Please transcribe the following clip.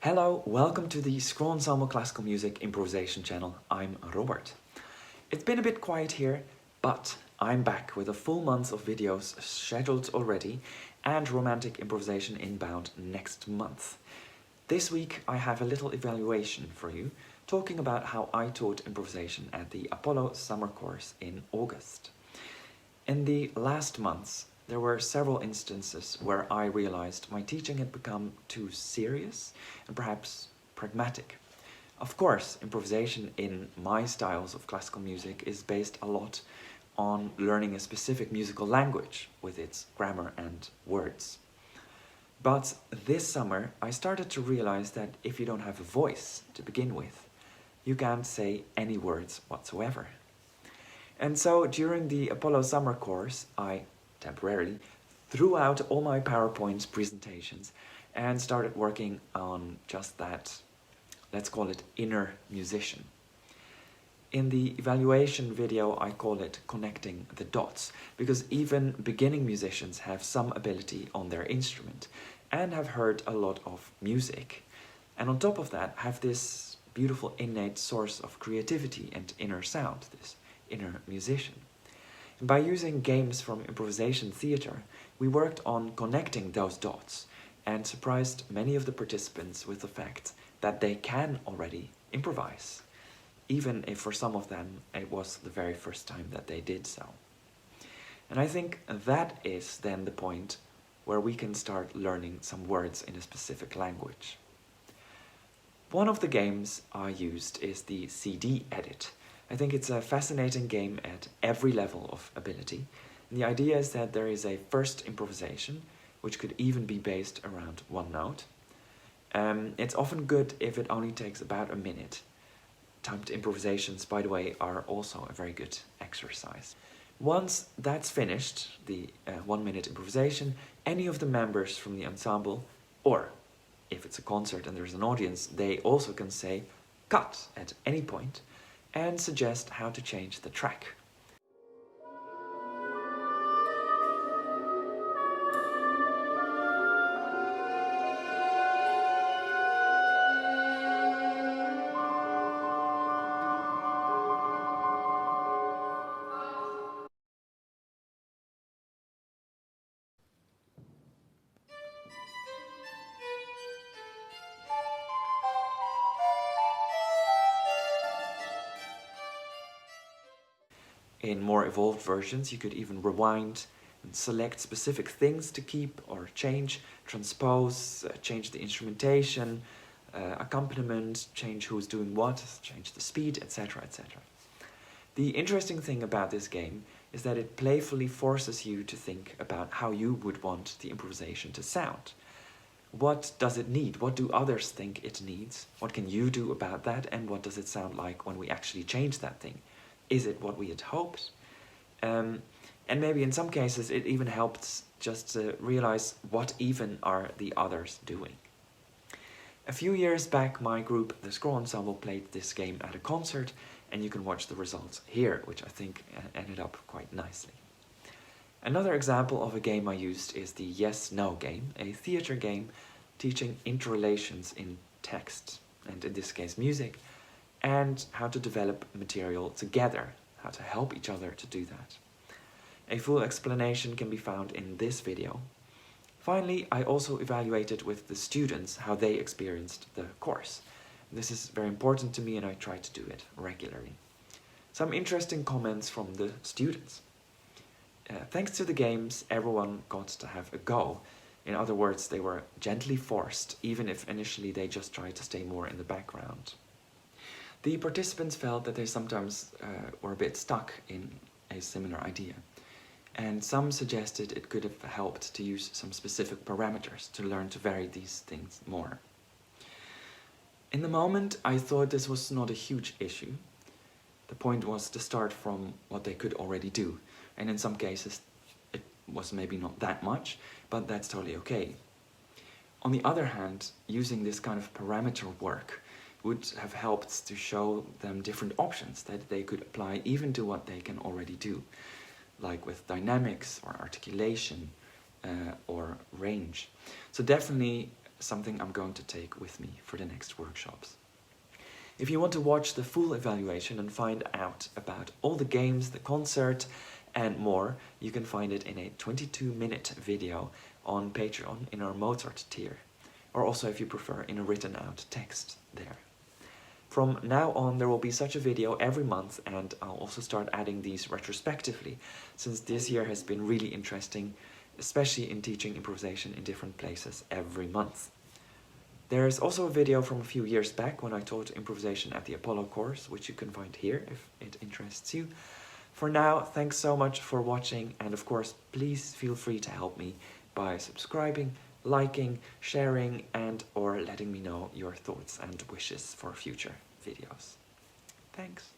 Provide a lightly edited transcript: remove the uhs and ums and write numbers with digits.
Hello, welcome to the Ensemble Classical Music Improvisation channel. I'm Robert. It's been a bit quiet here, but I'm back with a full month of videos scheduled already and romantic improvisation inbound next month. This week I have a little evaluation for you, talking about how I taught improvisation at the Apollo summer course in August. In the last months, there were several instances where I realized my teaching had become too serious and perhaps pragmatic. Of course, improvisation in my styles of classical music is based a lot on learning a specific musical language with its grammar and words. But this summer, I started to realize that if you don't have a voice to begin with, you can't say any words whatsoever. And so during the Apollo summer course, I temporarily threw out all my PowerPoint presentations and started working on just that, let's call it inner musician. In the evaluation video, I call it connecting the dots, because even beginning musicians have some ability on their instrument and have heard a lot of music. And on top of that, have this beautiful innate source of creativity and inner sound, this inner musician. And by using games from improvisation theatre, we worked on connecting those dots and surprised many of the participants with the fact that they can already improvise, even if for some of them it was the very first time that they did so. And I think that is then the point where we can start learning some words in a specific language. One of the games I used is the CD edit. I think it's a fascinating game at every level of ability. And the idea is that there is a first improvisation, which could even be based around one note. It's often good if it only takes about a minute. Timed improvisations, by the way, are also a very good exercise. Once that's finished, the 1 minute improvisation, any of the members from the ensemble, or if it's a concert and there's an audience, they also can say cut at any point and suggest how to change the track. In more evolved versions, you could even rewind and select specific things to keep or change, transpose, change the instrumentation, accompaniment, change who's doing what, change the speed, etc., etc. The interesting thing about this game is that it playfully forces you to think about how you would want the improvisation to sound. What does it need? What do others think it needs? What can you do about that? And what does it sound like when we actually change that thing? Is it what we had hoped? And maybe in some cases it even helps just to realize what even are the others doing. A few years back, my group, the Scroll Ensemble, played this game at a concert, and you can watch the results here, which I think ended up quite nicely. Another example of a game I used is the Yes-No game, a theatre game teaching interrelations in text, and in this case music, and how to develop material together, how to help each other to do that. A full explanation can be found in this video. Finally, I also evaluated with the students how they experienced the course. This is very important to me and I try to do it regularly. Some interesting comments from the students. Thanks to the games, everyone got to have a go. In other words, they were gently forced, even if initially they just tried to stay more in the background. The participants felt that they sometimes were a bit stuck in a similar idea, and some suggested it could have helped to use some specific parameters to learn to vary these things more. In the moment, I thought this was not a huge issue. The point was to start from what they could already do, and in some cases it was maybe not that much, but that's totally okay. On the other hand, using this kind of parameter work would have helped to show them different options that they could apply even to what they can already do, like with dynamics or articulation or range. So definitely something I'm going to take with me for the next workshops. If you want to watch the full evaluation and find out about all the games, the concert and more, you can find it in a 22-minute video on Patreon in our Mozart tier, or also if you prefer in a written out text there. From now on there will be such a video every month, and I'll also start adding these retrospectively, since this year has been really interesting, especially in teaching improvisation in different places every month. There is also a video from a few years back when I taught improvisation at the Apollo course, which you can find here if it interests you. For now, thanks so much for watching, and of course, please feel free to help me by subscribing, liking, sharing, and or letting me know your thoughts and wishes for future videos. Thanks.